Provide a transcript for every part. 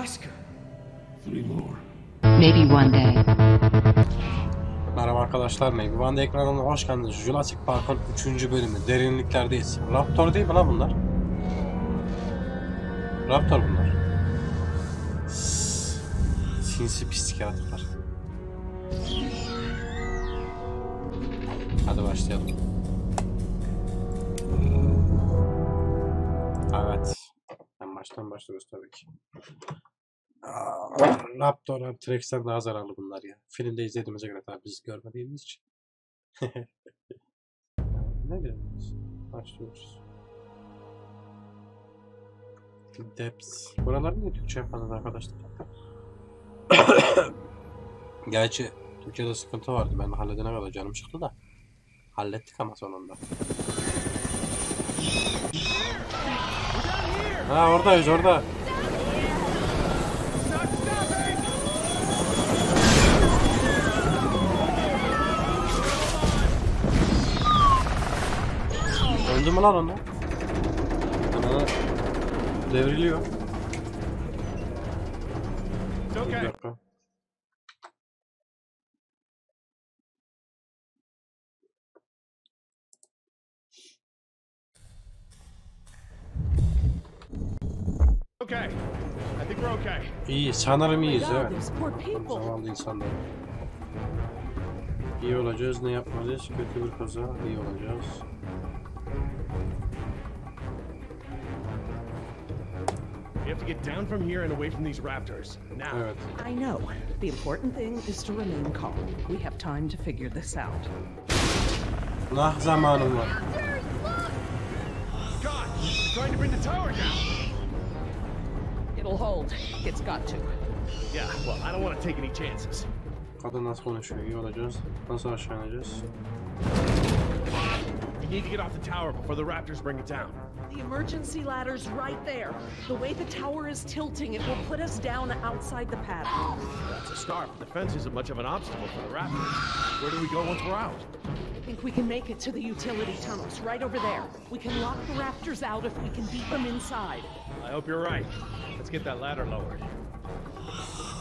Oscar. 3 more. Maybe one day. Merhaba arkadaşlar, Maybe One Day ekranına hoş geldiniz. Jurassic Park'ın 3. bölümü. Derinliklerdeyiz. Raptor değil mi lan bunlar? Raptor bunlar. Sinsi pislik yaratıklar. Hadi başlayalım. Evet. En baştan başlıyoruz tabii ki. Raptor, T-Rex'ten daha zararlı bunlar ya. Filmde izlediğimize göre tabii biz görmediğimiz için. Ne bileyim. Başlıyoruz. Depths. Buralar niye Türkçe yapmadınız arkadaşlar? Gerçi Türkçe'de sıkıntı vardı. Ben halledene kadar canım çıktı da. Hallettik ama sonunda. Ha oradayız orada. Öldü mü lan onu? Devriliyor. Bir dakika. Okay. I think we're okay. İyi, sanırım iyiyiz God, evet. those poor people. Zavallı insanlar. İyi olacağız, ne yapmalıyız? Kötü bir kaza, iyi olacağız. We have to get down from here and away from these raptors. Now. Evet. I know. The important thing is to remain calm. We have time to figure this out. Nah zamanım var. God, they're trying to bring the tower down. It'll hold. It's got to. Yeah, well, I don't want to take any chances. Kadın nasıl konuşuyor? İyi olacağız. Nasıl aşağı ineceğiz? We need to get off the tower before the raptors bring it down. The emergency ladder's right there. The way the tower is tilting, it will put us down outside the paddock. That's a start, but the fence isn't much of an obstacle for the raptors. Where do we go once we're out? I think we can make it to the utility tunnels, right over there. We can lock the raptors out if we can beat them inside. I hope you're right. Let's get that ladder lowered.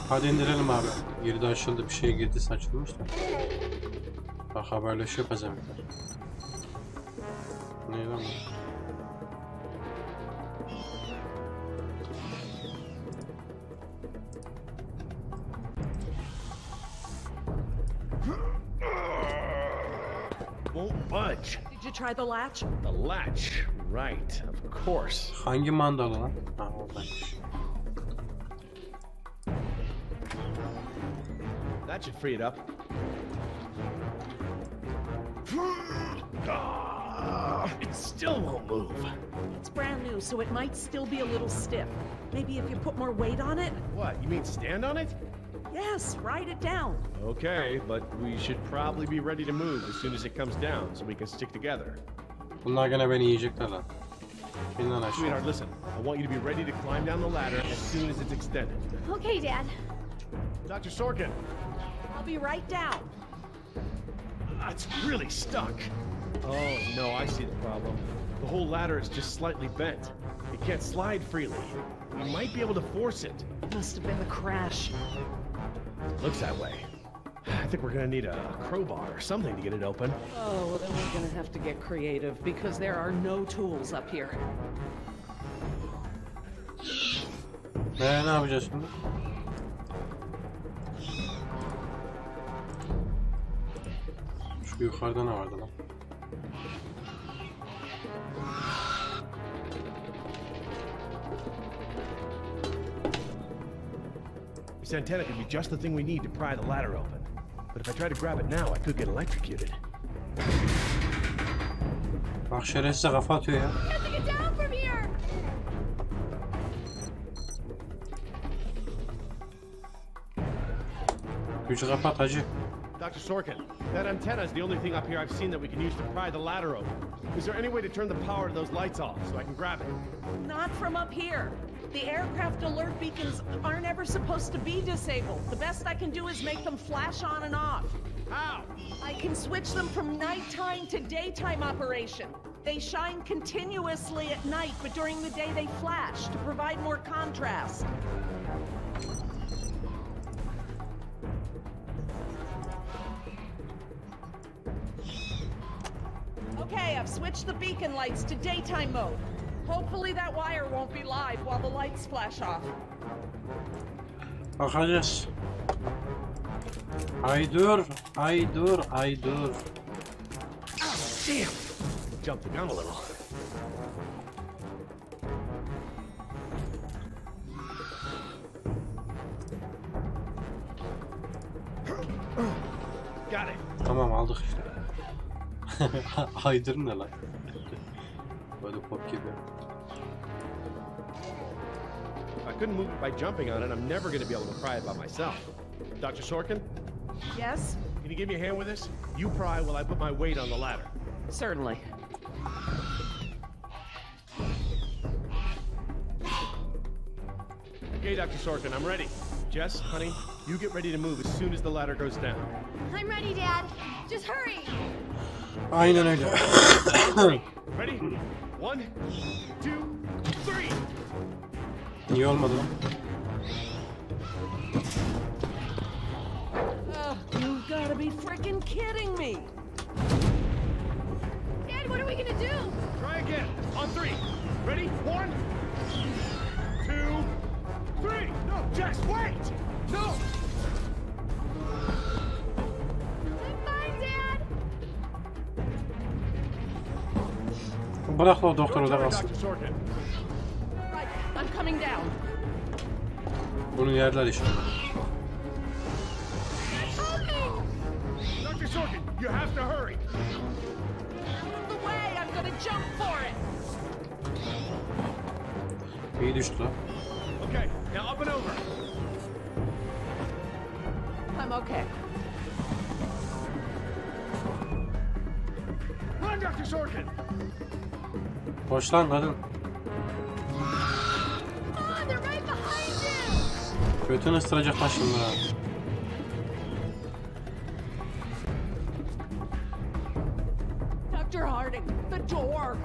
Hadi indirelim abi. Geride açıldı, bir şey girdi, saçılmış da. Bak haberleşiyor pezemekler. Ne lan bu? Won't budge. Did you try the latch? The latch. Right, of course. Hangi mandalı lan? Ha oradaymış. That should free it up. It still won't move. It's brand new, so it might still be a little stiff. Maybe if you put more weight on it? What, you mean stand on it? Yes, write it down. Okay, but we should probably be ready to move as soon as it comes down so we can stick together. Bunlar gene beni yiyecekler lan. İn lan aşağı. Sweetheart, listen. I want you to be ready to climb down the ladder as soon as it's extended. Okay, Dad. Dr. Sorkin. I'll be right down. It's really stuck. Oh, no, I see the problem. The whole ladder is just slightly bent. It can't slide freely. We might be able to force it. Must have been the crash. Looks that way. I think we're gonna need a crowbar or something to get it open. Oh, well, then we're gonna have to get creative because there are no tools up here. Ne yapacağız şimdi? Şu yukarıda ne vardı lan? This antenna could be just the thing we need to pry the ladder open. But if I try to grab it now, I could get electrocuted. Bak şerefsize kafa atıyor ya. We have to get down from here. Gücü kapat hacı. Dr. Sorkin, that antenna is the only thing up here I've seen that we can use to pry the ladder open. Is there any way to turn the power to those lights off so I can grab it? Not from up here. The aircraft alert beacons aren't ever supposed to be disabled. The best I can do is make them flash on and off. How? I can switch them from nighttime to daytime operation. They shine continuously at night, but during the day they flash to provide more contrast. Okay, I've switched the beacon lights to daytime mode. Hopefully that wire won't be live while the lights flash off. Bakacağız. Ay dur, ay dur, ay dur. Damn! Jumped the gun a little. Got it. Tamam aldık işte. Ay dur ne lan? Böyle pop gibi. If I couldn't move it by jumping on it, I'm never going to be able to pry it by myself. Dr. Sorkin, Yes? can you give me a hand with this? You pry while I put my weight on the ladder. Certainly. Okay, Dr. Sorkin, I'm ready. Jess, honey, you get ready to move as soon as the ladder goes down. I'm ready, Dad. Just hurry. Aynen öyle. Ready? 1, 2, 3. Niye olmadı lan? You've got to be freaking kidding me. Dad, what are we gonna do? Try again. On 3. Ready? 1, 2, 3. No, Jess, wait! No! I'm fine, Dad. Bırak o doktor Your orada turn, kalsın. Dr. Sorkin. Right, I'm coming down. Bunu yerler işte. Dr. Sorkin, you have to hurry. Out of the way, I'm gonna jump for it. İyi düştü lan. Okay, now up and over. I'm okay. Run, Dr. Sorkin! Koş lan kadın. Come on, they're right behind you. Götünü ısıracak lan şimdi ha. Dr. Harding, the door.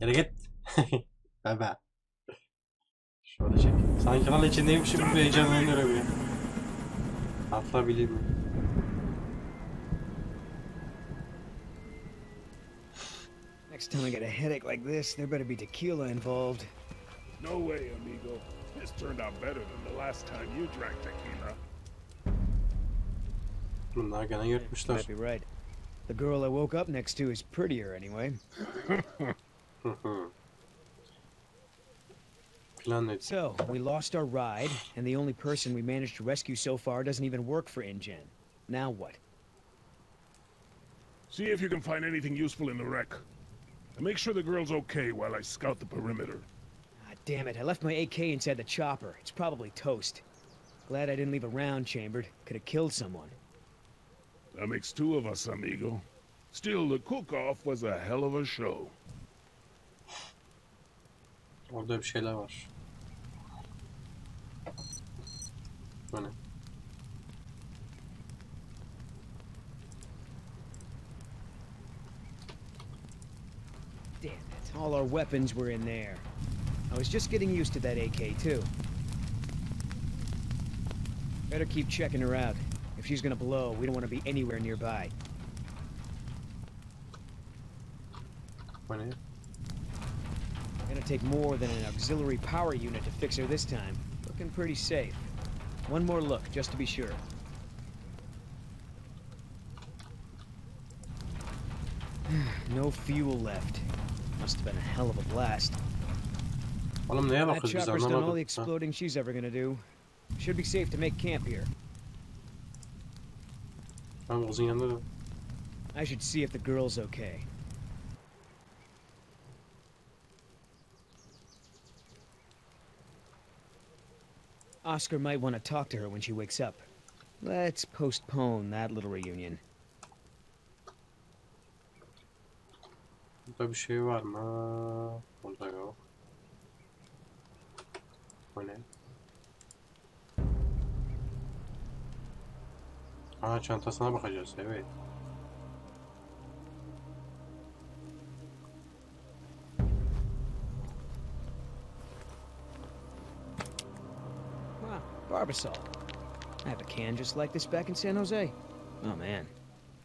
Yere git. Bebe. Şöyle çek. Sanki lan içindeymişim gibi heyecanlanıyorum ya. Atlabileyim mi? Next time I get a headache like this, there better be tequila involved. No way, amigo. This turned out better than the last time you drank tequila. Bunlar gene yırtmışlar. Might be right. The girl I woke up next to is prettier anyway. Plan neydi? So, we lost our ride, and the only person we managed to rescue so far doesn't even work for InGen. Now what? See if you can find anything useful in the wreck. And make sure the girl's okay while I scout the perimeter. Ah, damn it, I left my AK inside the chopper. It's probably toast. Glad I didn't leave a round chambered. Could have killed someone. That makes 2 of us, amigo. Still, the cook-off was a hell of a show. Orada bir şeyler var. Bu ne? Damn it, all our weapons were in there. I was just getting used to that AK, too. Better keep checking her out. If she's gonna blow, we don't want to be anywhere nearby. Bu ne? Gonna take more than an auxiliary power unit to fix her this time. Looking pretty safe. One more look, just to be sure. No fuel left. Must have been a hell of a blast. Oğlum neye That bakıyoruz biz chopper's done all the anlamadım. Ha. exploding she's ever gonna do. Should be safe to make camp here. Ben kızın yanında da. I should see if the girl's okay. Oscar might want to talk to her when she wakes up. Let's postpone that little reunion. Burada bir şey var mı? Burada yok. Bu ne? Ha, çantasına bakacağız, evet. Wow, Barbasol. I have a can just like this back in San Jose. Oh man,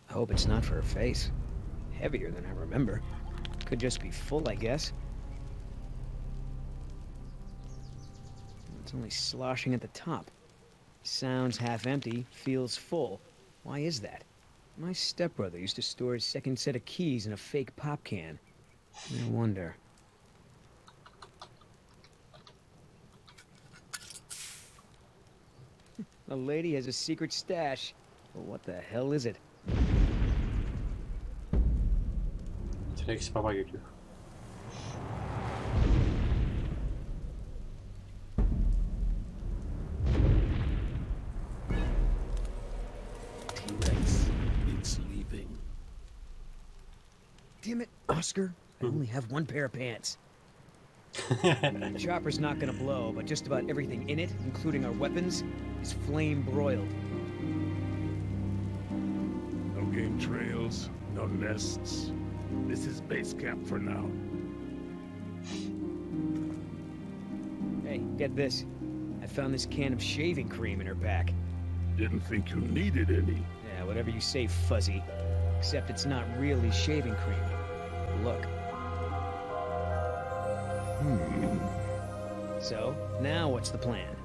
I hope it's not for her face. Heavier than I remember. Could just be full, I guess. It's only sloshing at the top. Sounds half empty, feels full. Why is that? My stepbrother used to store his second set of keys in a fake pop can. I wonder. A lady has a secret stash. But what the hell is it? T-Rex baba geliyor. T-Rex, it's leaving. Damn it, Oscar. I only have one pair of pants. The chopper's not gonna blow, but just about everything in it, including our weapons, is flame broiled. No game trails, no nests. This is base camp for now. Hey, get this. I found this can of shaving cream in her pack. Didn't think you needed any. Yeah, whatever you say, Fuzzy. Except it's not really shaving cream. Look. So, now what's the plan?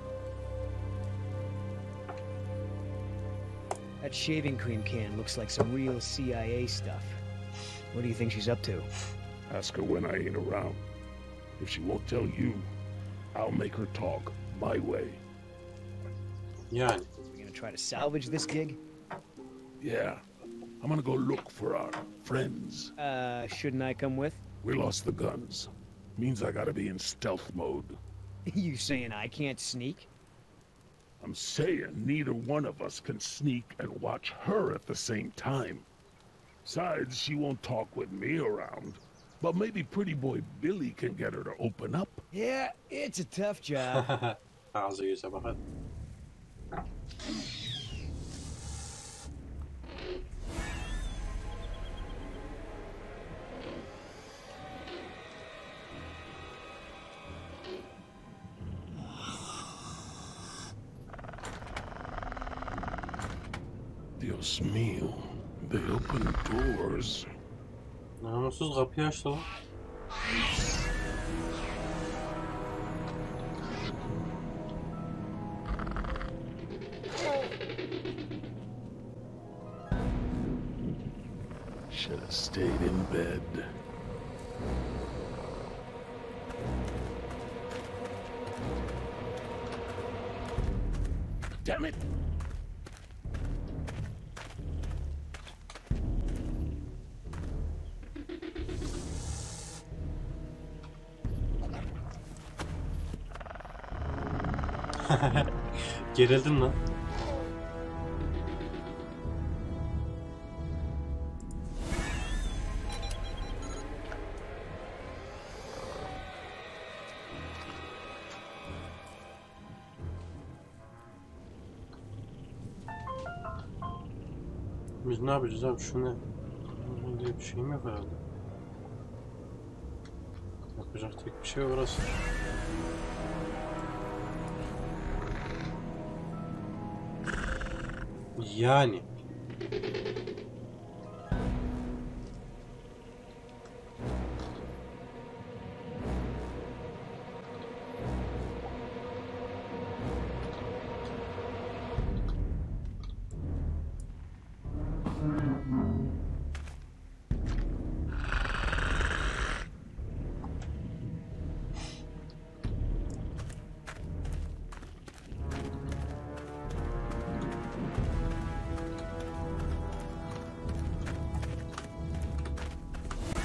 That shaving cream can looks like some real CIA stuff. What do you think she's up to? Ask her when I ain't around. If she won't tell you, I'll make her talk my way. Yani. We gonna try to salvage this gig? Yeah, I'm gonna go look for our friends. Shouldn't I come with? We lost the guns. Means I gotta be in stealth mode. You saying I can't sneak? I'm saying neither one of us can sneak and watch her at the same time. Besides, she won't talk with me around. But maybe pretty boy Billy can get her to open up. Yeah, it's a tough job. Ağzı yüze bakın. Dios mío, they open doors. Namussuz kapıyı açtı lan. Should have stayed in bed. Damn it! Gerildim lan. Biz ne yapacağız abi? Şu ne? Bunun diye bir şeyim yok herhalde. Yapacak tek bir şey yok orası. Yani.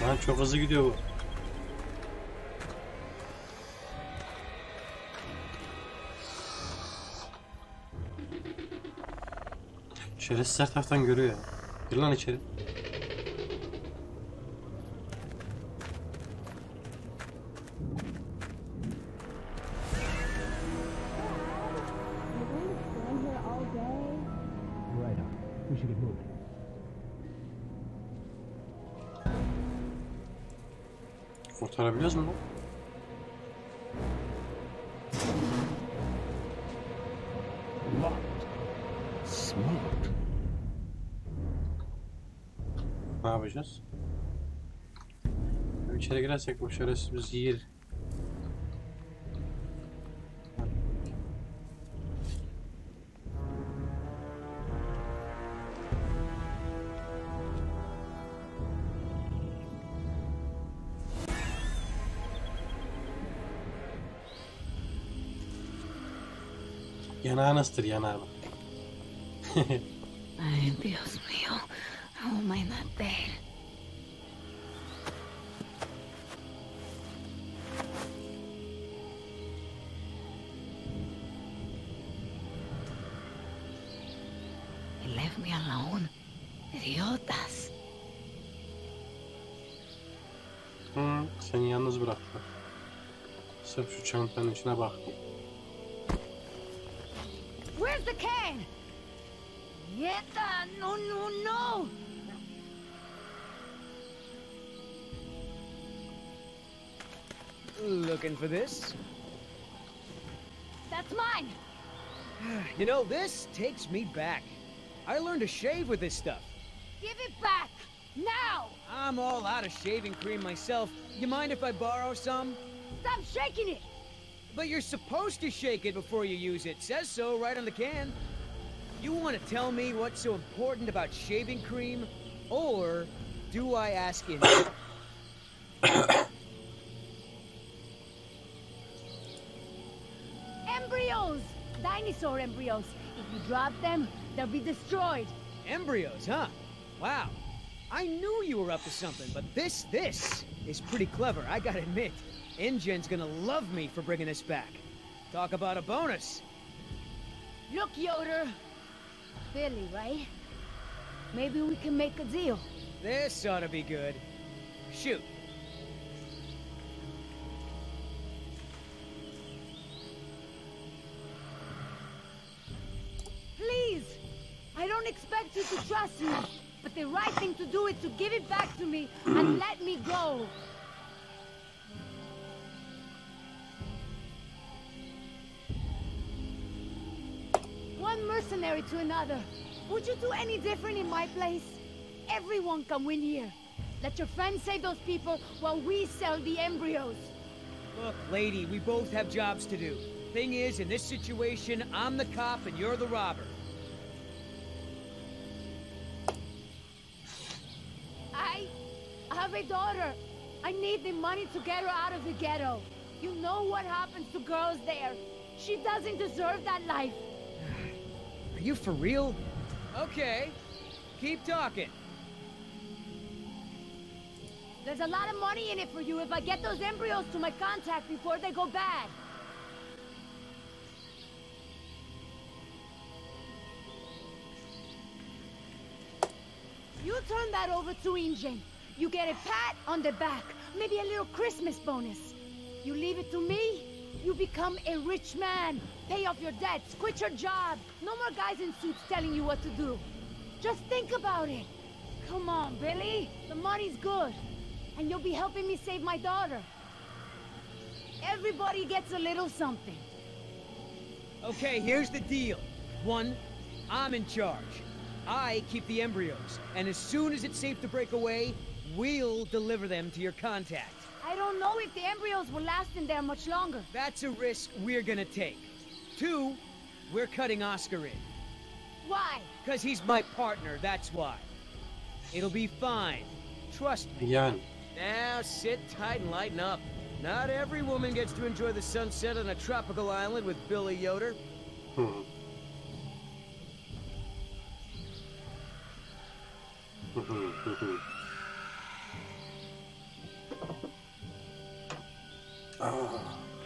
Lan çok hızlı gidiyor bu. Şerefsiz her taraftan görüyor ya. Gir lan içeri. Kurtarabiliyoruz mu lan? Locked. Smart. Ne yapacağız? İçeri girersek bu şerefsiz bizi yer. Yanağını ıstır, yanağını. Ay, Dios mío. How am I not there? They left me alone. Idiotas. Seni yalnız bıraktılar. Sırf şu çantanın içine bak. Where's the can? Nieta, no, no, no! Looking for this? That's mine! You know, this takes me back. I learned to shave with this stuff. Give it back! Now! I'm all out of shaving cream myself. You mind if I borrow some? Stop shaking it! But you're supposed to shake it before you use it. Says so right on the can. You want to tell me what's so important about shaving cream? Or do I ask in? Embryos! Dinosaur embryos. If you drop them, they'll be destroyed. Embryos, huh? Wow. I knew you were up to something, but this is pretty clever, I gotta admit. InGen's gonna love me for bringing this back. Talk about a bonus. Look, Yoder. Billy, right? Maybe we can make a deal. This ought to be good. Shoot. Please! I don't expect you to trust me, but the right thing to do is to give it back to me and let me go. One mercenary to another. Would you do any different in my place? Everyone can win here. Let your friends save those people while we sell the embryos. Look, lady, we both have jobs to do. Thing is, in this situation, I'm the cop and you're the robber. I have a daughter. I need the money to get her out of the ghetto. You know what happens to girls there. She doesn't deserve that life. Are you for real? Okay. Keep talking. There's a lot of money in it for you if I get those embryos to my contact before they go bad. You turn that over to InGen. You get a pat on the back, maybe a little Christmas bonus. You leave it to me, you become a rich man. Pay off your debts, quit your job. No more guys in suits telling you what to do. Just think about it. Come on, Billy. The money's good. And you'll be helping me save my daughter. Everybody gets a little something. Okay, here's the deal. 1, I'm in charge. I keep the embryos, and as soon as it's safe to break away, we'll deliver them to your contact. I don't know if the embryos will last in there much longer. That's a risk we're gonna take. 2, we're cutting Oscar in. Why? Because he's my partner, that's why. It'll be fine. Trust me. Yani. Now sit tight and lighten up. Not every woman gets to enjoy the sunset on a tropical island with Billy Yoder.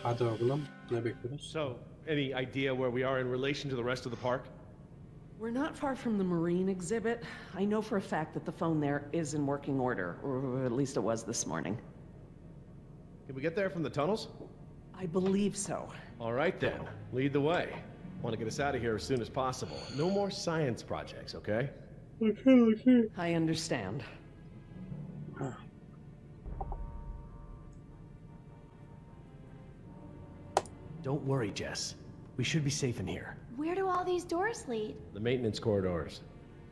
Hadi oğlum, ne bekliyoruz? So, any idea where we are in relation to the rest of the park? We're not far from the marine exhibit. I know for a fact that the phone there is in working order, or at least it was this morning. Can we get there from the tunnels? I believe so. All right then, lead the way. Want to get us out of here as soon as possible. No more science projects, okay? I understand. Don't worry, Jess. We should be safe in here. Where do all these doors lead? The maintenance corridors.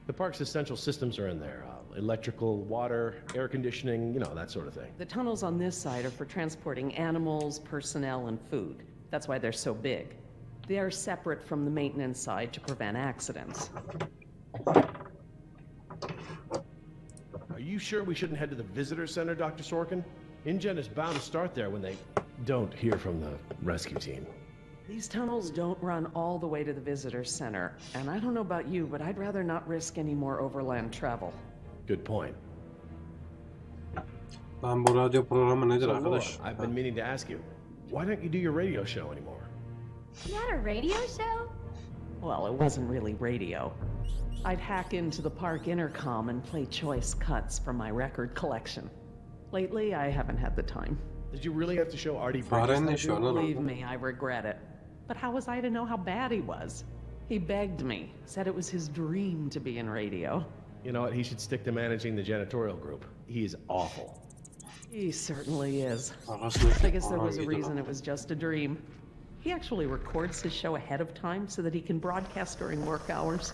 The park's essential systems are in there. Electrical, water, air conditioning, you know, that sort of thing. The tunnels on this side are for transporting animals, personnel, and food. That's why they're so big. They are separate from the maintenance side to prevent accidents. Are you sure we shouldn't head to the visitor center, Dr. Sorkin? InGen is bound to start there when they don't hear from the rescue team. These tunnels don't run all the way to the visitor center, and I don't know about you, but I'd rather not risk any more overland travel. Good point. Lan bu radyo programı nedir So, Laura, arkadaş? I've been meaning to ask you, why don't you do your radio show anymore? You had a radio show? Well, it wasn't really radio. I'd hack into the park intercom and play choice cuts from my record collection. Lately, I haven't had the time. Did you really have to show Artie Faren ne Bridges? şu an lan? Believe me, I regret it. But how was I to know how bad he was? He begged me, said it was his dream to be in radio. You know what? He should stick to managing the janitorial group. He's awful. He certainly is. Arkasındaki I guess there was a Aa, reason it was just a dream. He actually records his show ahead of time so that he can broadcast during work hours.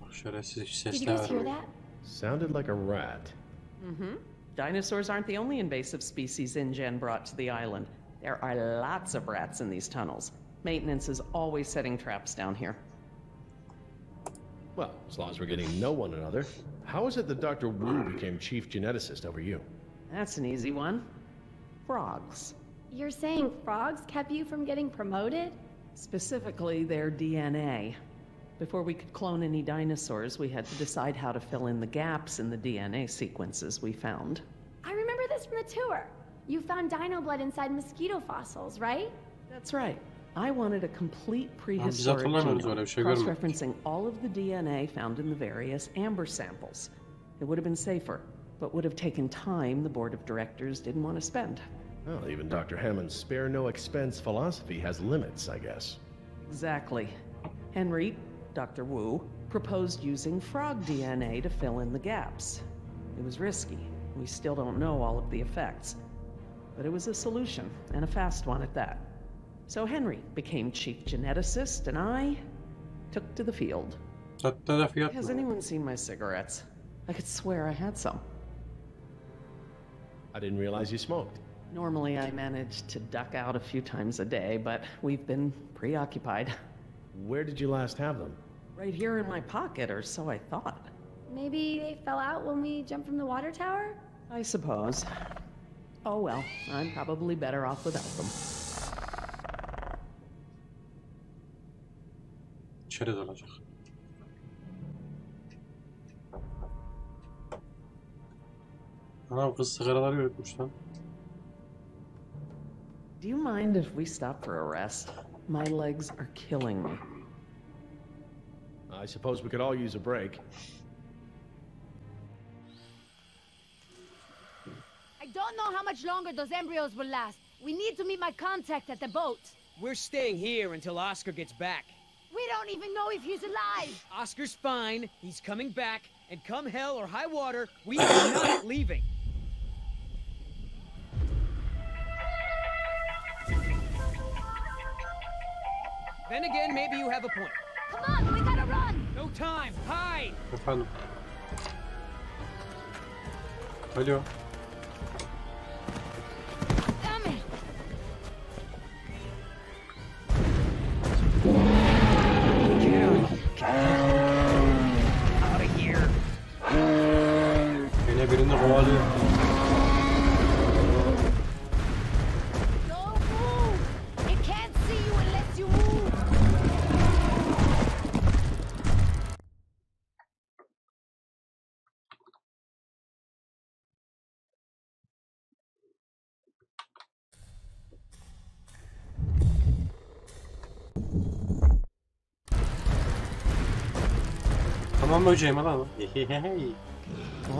Bak şerefsiz Did you sesler guys hear var. that? Sounded like a rat. Dinosaurs aren't the only invasive species InGen brought to the island. There are lots of rats in these tunnels. Maintenance is always setting traps down here. Well, as long as we're getting to know one another. How is it that Dr. Wu became chief geneticist over you? That's an easy one. Frogs. You're saying frogs kept you from getting promoted? Specifically, their DNA. Before we could clone any dinosaurs, we had to decide how to fill in the gaps in the DNA sequences we found. I remember this from the tour. You found dino blood inside mosquito fossils, right? That's right. I wanted a complete Biz prehistoric hatırlamıyoruz öyle bir genome, şey görmedim. cross-referencing all of the DNA found in the various amber samples. It would have been safer, but would have taken time the board of directors didn't want to spend. Well, even Dr. Hammond's spare no expense philosophy has limits, I guess. Exactly. Henry, Dr. Wu, proposed using frog DNA to fill in the gaps. It was risky. We still don't know all of the effects. But it was a solution, and a fast one at that. So Henry became chief geneticist, and I took to the field. Hatta da fiyat Has mı? anyone seen my cigarettes? I could swear I had some. I didn't realize you smoked. Normally I manage to duck out a few times a day, but we've been preoccupied. Where did you last have them? Right here in my pocket, or so I thought. Maybe they fell out when we jumped from the water tower? I suppose. Oh well, I'm probably better off without them. İçeri dalacak. Anam kız sigaraları yürütmüş lan. Do you mind if we stop for a rest? My legs are killing me. I suppose we could all use a break. I don't know how much longer those embryos will last. We need to meet my contact at the boat. We're staying here until Oscar gets back. We don't even know if he's alive. Oscar's fine, he's coming back, and come hell or high water, we are not leaving. Then again, maybe you have a point. Come on, we gotta run. No time, hide! Efendim. Alo. Damn it. Out of here. Yine birini kovalıyor. Don't move. It can't see you unless you move. Tamam böceğim lan.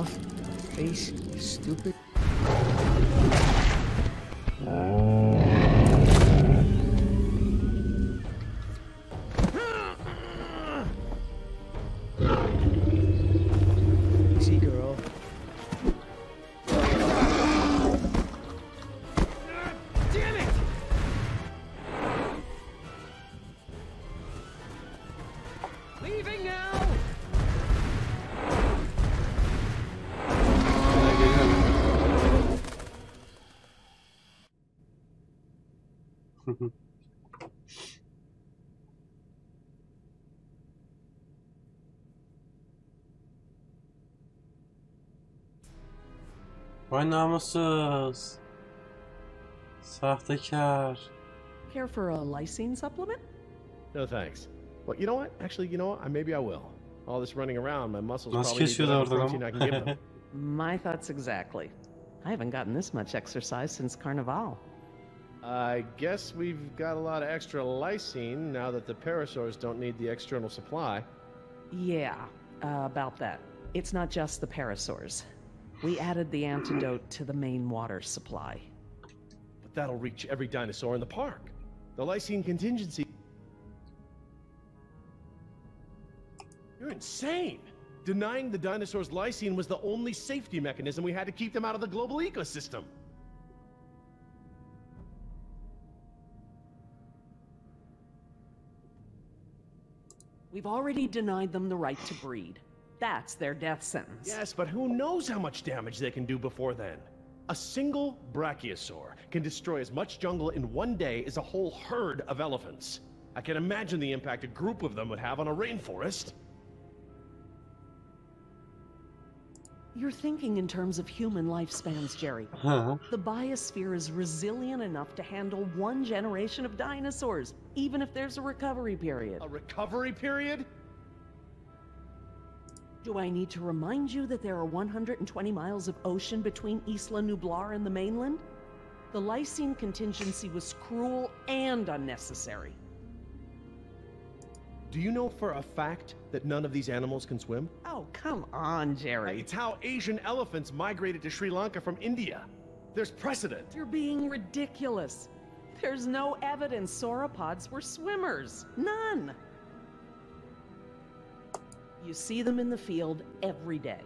Off, face, stupid. Easy, girl. Damn it! Vay namussuz. Sahtekar. Care for a lysine supplement? No thanks. Well, you know what? Actually, you know what? Maybe I will. All this running around, my muscles Nasıl probably need kesiyorlar whatever oradan protein I can give them. My thoughts exactly. I haven't gotten this much exercise since Carnival. I guess we've got a lot of extra lysine now that the parasaurs don't need the external supply. Yeah, about that. It's not just the parasaurs. We added the antidote to the main water supply. But that'll reach every dinosaur in the park. The lysine contingency... You're insane! Denying the dinosaurs lysine was the only safety mechanism we had to keep them out of the global ecosystem. We've already denied them the right to breed. That's their death sentence. Yes, but who knows how much damage they can do before then? A single brachiosaur can destroy as much jungle in one day as a whole herd of elephants. I can imagine the impact a group of them would have on a rainforest. You're thinking in terms of human lifespans, Jerry. The biosphere is resilient enough to handle one generation of dinosaurs, even if there's a recovery period. A recovery period? Do I need to remind you that there are 120 miles of ocean between Isla Nublar and the mainland? The lysine contingency was cruel and unnecessary. Do you know for a fact that none of these animals can swim? Oh, come on, Jerry. It's how Asian elephants migrated to Sri Lanka from India. There's precedent. You're being ridiculous. There's no evidence sauropods were swimmers. None. You see them in the field every day.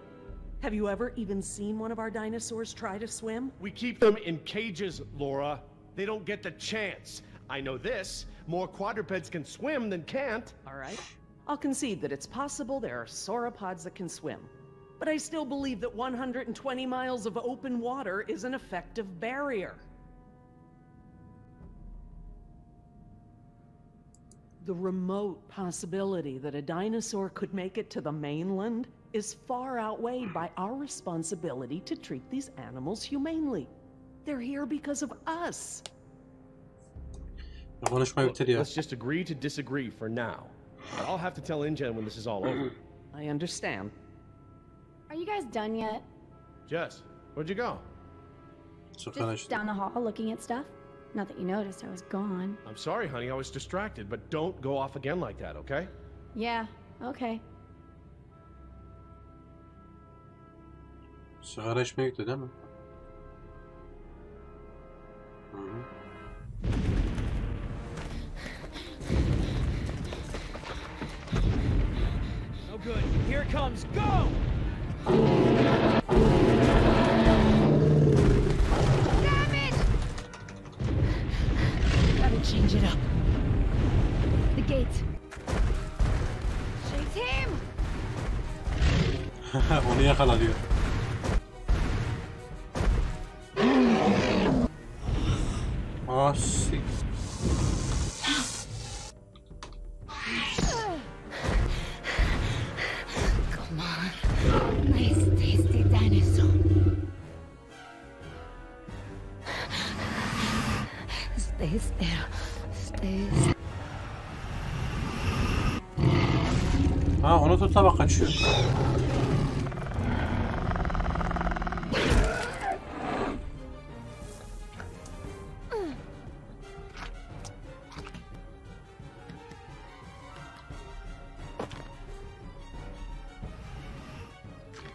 Have you ever even seen one of our dinosaurs try to swim? We keep them in cages, Laura. They don't get the chance. I know this. More quadrupeds can swim than can't. All right. I'll concede that it's possible there are sauropods that can swim. But I still believe that 120 miles of open water is an effective barrier. The remote possibility that a dinosaur could make it to the mainland is far outweighed by our responsibility to treat these animals humanely. They're here because of us. Konuşmayı bitir ya. Let's just agree to disagree for now. But I'll have to tell InGen when this is all over. I understand. Are you guys done yet? Jess, where'd you go? Just down the hall looking at stuff. Not that you noticed I was gone. I'm sorry, honey, I was distracted, but don't go off again like that, okay? Yeah, okay. Sigara içmeye gitti değil mi? Hı -hı. No good. Here it comes. Go! Damn it! Gotta change it up. The gate. Chase him! Onu yakala diyor. Ah, sik. Come on. Nice, tasty dinosaur. Stay still. Stay still. Ha, onu tut da bak kaçıyor.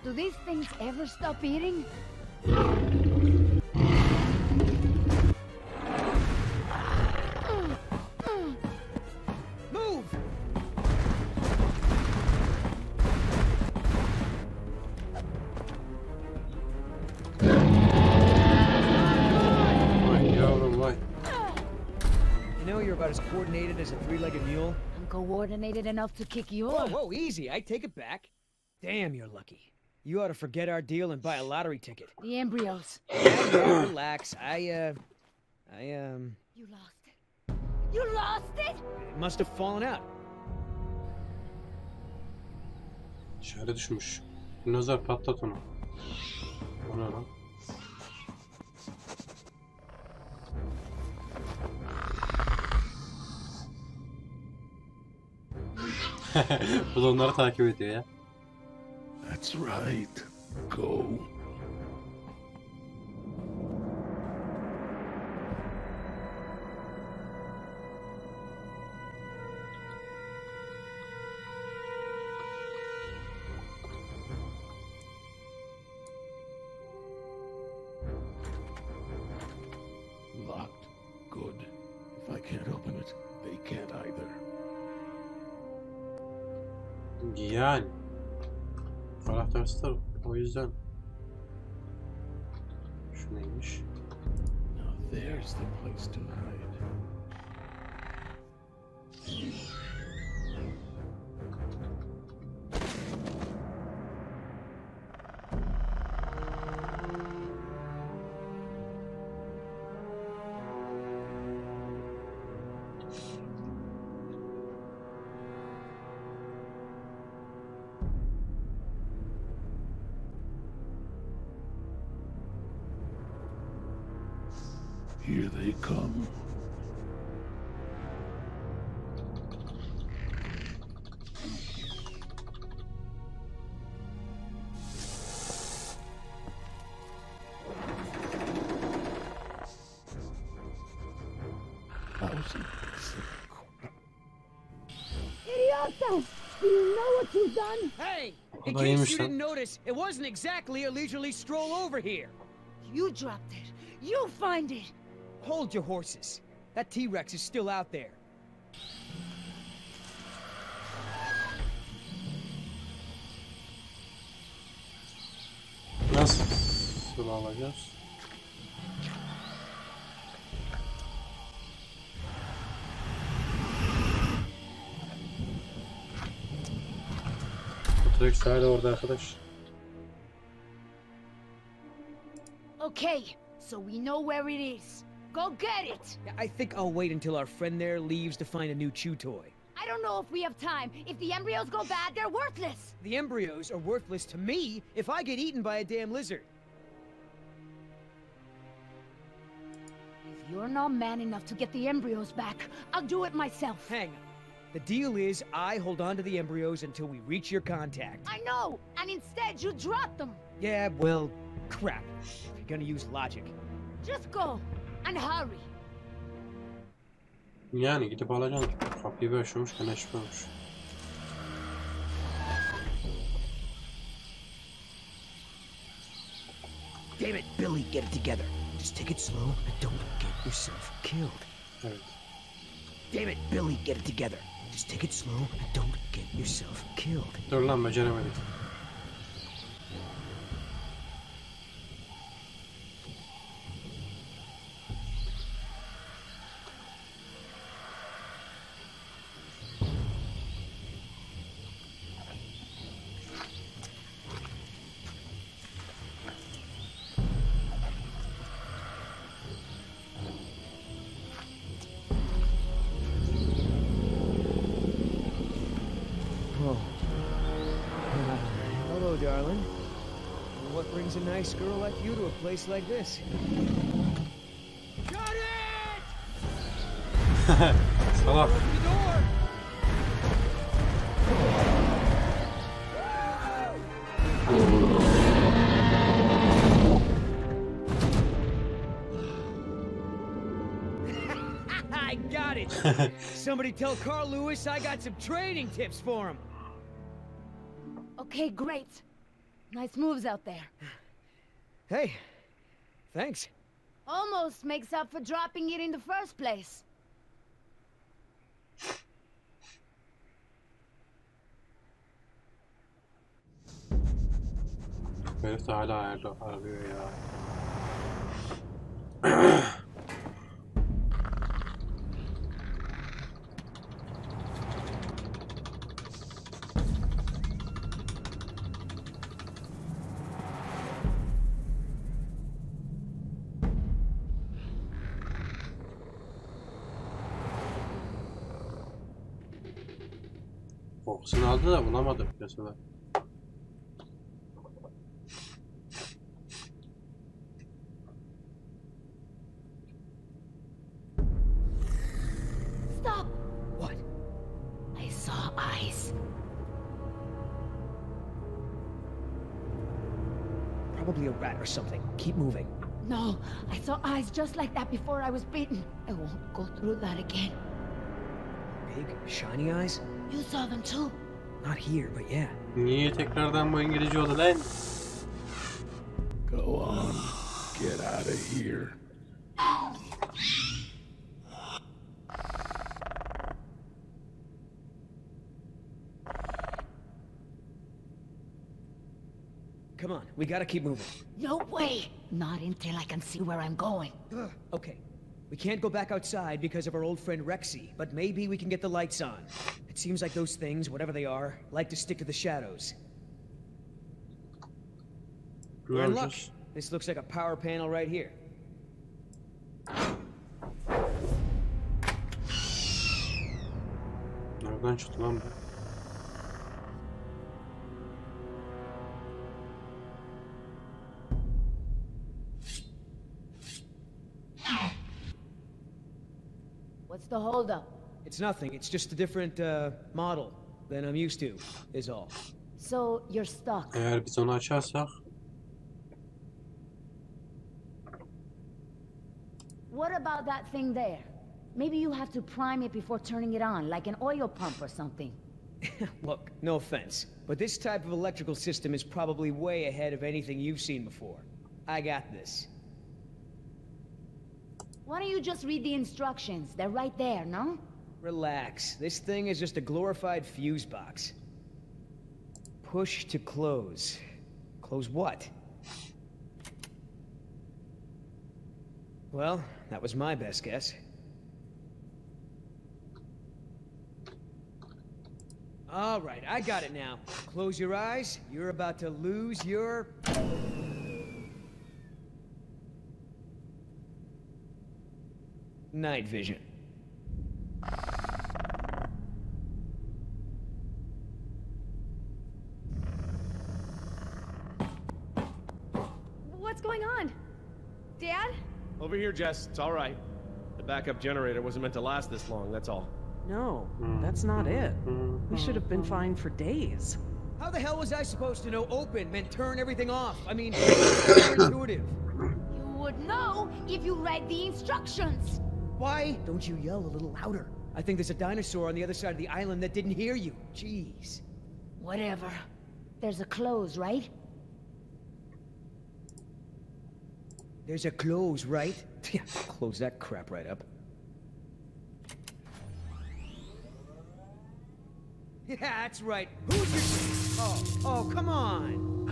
Do these things ever stop eating? Move! Vay yavrum vay. You know you're about as coordinated as a three-legged mule. I'm coordinated enough to kick you Whoa, off. whoa, easy. I take it back. Damn, you're lucky. You ought to forget our deal and buy a lottery ticket. The embryos. Yeah, relax. You lost. You lost it? It must have fallen out. Şöyle düşmüş. Dinozor patlat onu. O ne lan? Bu da onları takip ediyor ya. That's right. Go. Locked. Good. If I can't open it, they can't either. Yani. Karakterler o yüzden. Şu neymiş? Now there's the place to hide. Here they come. Idiota! Do you know what you've done? Hey! In da case iyiymiş you lan. didn't notice, it wasn't exactly a leisurely stroll over here. You dropped it. You find it. Hold your horses. That T-Rex is still out there. Nasıl alacağız? T-Rex hala orada arkadaş. Okay, so we know where it is. Go get it! I think I'll wait until our friend there leaves to find a new chew toy. I don't know if we have time. If the embryos go bad, they're worthless! The embryos are worthless to me if I get eaten by a damn lizard. If you're not man enough to get the embryos back, I'll do it myself. Hang on. The deal is I hold on to the embryos until we reach your contact. I know, and instead you drop them. Yeah, well, crap. If you're gonna use logic. Just go, and hurry. Yani gidip alacaksın. Kapıyı böyle açıyormuş, gene açmıyormuş. Damn it, Billy, get it together. Just take it slow and don't get yourself killed. Evet. Damn it, Billy, get it together. Just take it slow and don't get yourself killed. Dur lan, beceremedik. Hello, darling. What brings a nice girl like you to a place like this? Got it! Salak. Open the door! I got it! Somebody tell Carl Lewis I got some training tips for him. Okay, great. Nice moves out there. Hey, thanks. Almost makes up for dropping it in the first place. Herif de hala arıyor ya. Kokusunu aldı da bulamadım mesela. Stop! What? I saw eyes. Probably a rat or something. Keep moving. No, I saw eyes just like that before I was bitten. I won't go through that again. Big, shiny eyes? You saw them too? Not here, but yeah. Niye tekrardan bu İngilizce oldu lan? Go on. Get out of here. Come on, we gotta keep moving. No way! Not until I can see where I'm going. Okay. We can't go back outside because of our old friend Rexy, but maybe we can get the lights on. It seems like those things, whatever they are, like to stick to the shadows. We're in luck. This looks like a power panel right here. Nereden çıktı lan bu? What's the holdup? It's nothing. It's just a different, model than I'm used to, is all. So, you're stuck. Eğer biz onu açarsak... What about that thing there? Maybe you have to prime it before turning it on, like an oil pump or something. Look, no offense, but this type of electrical system is probably way ahead of anything you've seen before. I got this. Why don't you just read the instructions? They're right there, no? Relax. This thing is just a glorified fuse box. Push to close. Close what? Well, that was my best guess. All right, I got it now. Close your eyes. You're about to lose your... night vision. What's going on? Dad? Over here, Jess. It's all right. The backup generator wasn't meant to last this long, that's all. No, that's not it. We should have been fine for days. How the hell was I supposed to know open meant turn everything off? I mean, it's intuitive. You would know if you read the instructions. Why don't you yell a little louder? I think there's a dinosaur on the other side of the island that didn't hear you. Jeez. Whatever. There's a close, right? There's a close, right? Yeah, close that crap right up. Yeah, that's right. Who's your... Oh, come on.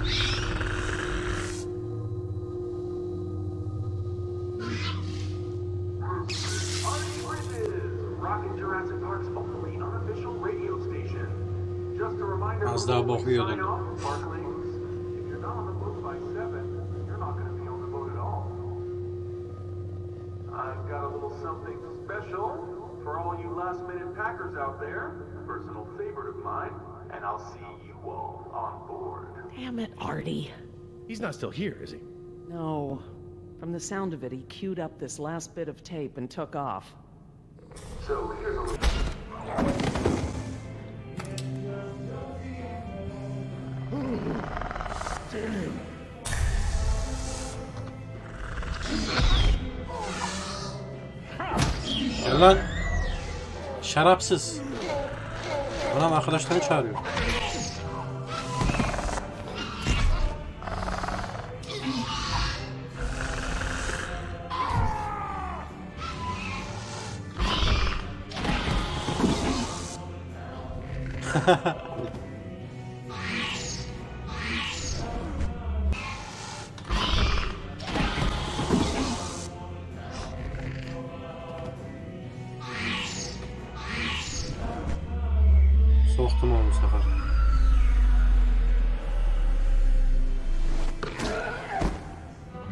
Rockin' Jurassic Park's only unofficial radio station. Just a reminder, Az daha bok yiyordun. if you're not on the boat by 7, you're not going to be on the boat at all. I've got a little something special for all you last-minute packers out there. A personal favorite of mine, and I'll see you all on board. Damn it, Artie. He's not still here, is he? No. From the sound of it, he queued up this last bit of tape and took off. So here's a Gel lan. Şarapsız. Anam arkadaşlarını çağırıyor. Soktum onu bu sefer.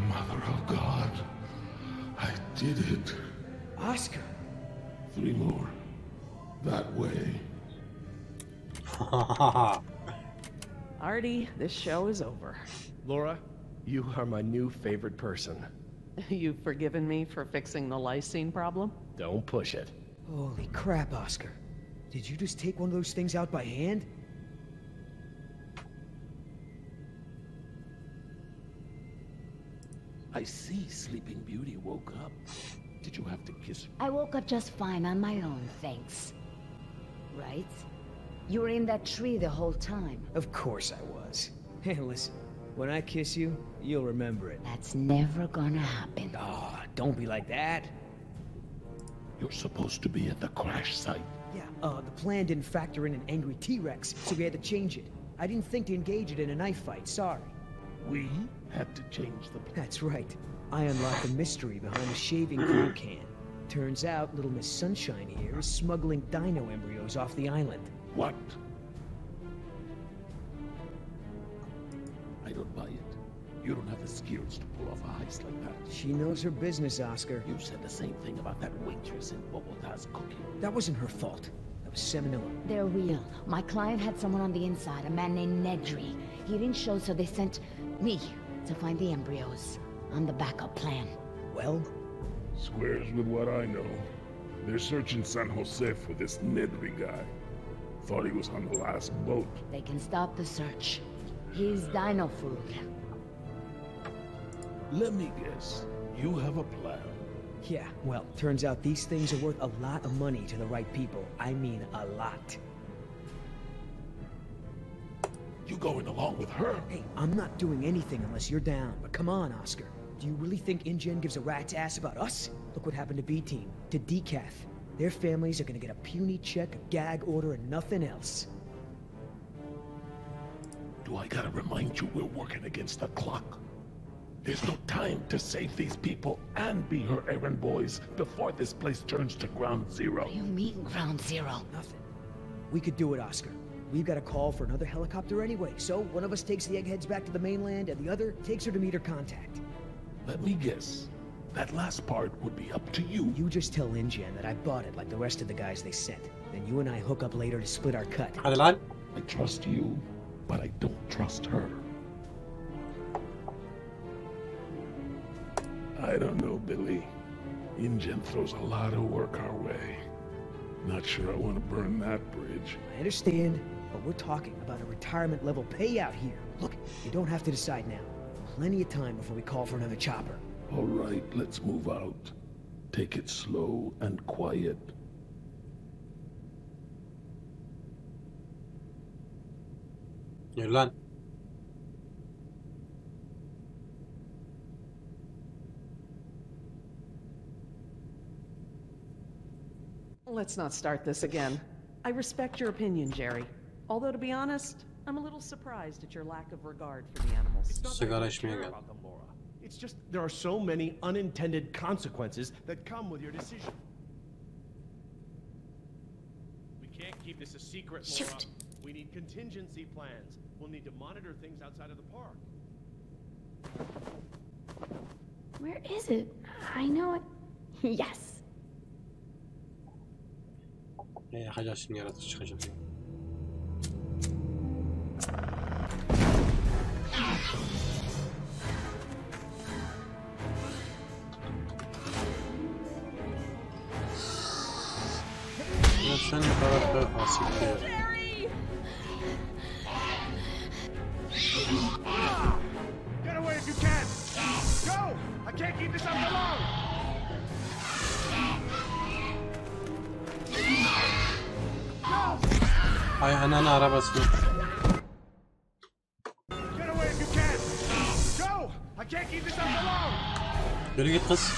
Mother of God, I did it. Oscar. 3 more. That way. Artie, this show is over. Laura, you are my new favorite person. You've forgiven me for fixing the lysine problem? Don't push it. Holy crap, Oscar. Did you just take one of those things out by hand? I see Sleeping Beauty woke up. Did you have to kiss her? I woke up just fine on my own, thanks. Right? You were in that tree the whole time. Of course I was. Hey, listen. When I kiss you, you'll remember it. That's never gonna happen. Ah, don't be like that. You're supposed to be at the crash site. Yeah, the plan didn't factor in an angry T-Rex, so we had to change it. I didn't think to engage it in a knife fight, sorry. We had to change the plan. That's right. I unlocked the mystery behind the shaving cream can. Turns out little Miss Sunshine here is smuggling dino embryos off the island. What? I don't buy it. You don't have the skills to pull off a heist like that. She knows her business, Oscar. You said the same thing about that waitress in Bogota's cooking. That wasn't her fault. That was Seminole. They're real. My client had someone on the inside, a man named Nedry. He didn't show, so they sent me to find the embryos. I'm the backup plan. Well? Squares with what I know. They're searching San Jose for this Nedry guy. Thought he was on the last boat. They can stop the search. He's dino food. Let me guess. You have a plan. Yeah, well, turns out these things are worth a lot of money to the right people. I mean, a lot. You going along with her? Hey, I'm not doing anything unless you're down. But come on, Oscar. Do you really think InGen gives a rat's ass about us? Look what happened to B-Team, to Decaf. Their families are gonna get a puny check, a gag order, and nothing else. Do I gotta remind you we're working against the clock? There's no time to save these people and be her errand boys before this place turns to ground zero. What do you mean, ground zero? Nothing. We could do it, Oscar. We've got a call for another helicopter anyway, so one of us takes the eggheads back to the mainland and the other takes her to meet her contact. Let me guess. That last part would be up to you. You just tell InGen that I bought it like the rest of the guys they sent. Then you and I hook up later to split our cut. Hadi lan. I trust you, but I don't trust her. I don't know, Billy. InGen throws a lot of work our way. Not sure I want to burn that bridge. I understand, but we're talking about a retirement-level payout here. Look, you don't have to decide now. Plenty of time before we call for another chopper. All right, let's move out. Take it slow and quiet. Yürü lan. Let's not start this again. I respect your opinion, Jerry. Although, to be honest, I'm a little surprised at your lack of regard for the animals. It's not that I Sigara don't içmeye care geldim. about them, Laura. It's just there are so many unintended consequences that come with your decision. We can't keep this a secret, Laura. Shoot. We need contingency plans. We'll need to monitor things outside of the park. Where is it? I know it. Yes. Ne yakacağız şimdi, yaratıcı çıkacak. Ya sen ne tarafta asiktir. Get away if you can! Go! I can't keep this up for long! Ay ananı arabasını. Get away if you can! Go! I can't keep this up for long! Yürü git kız.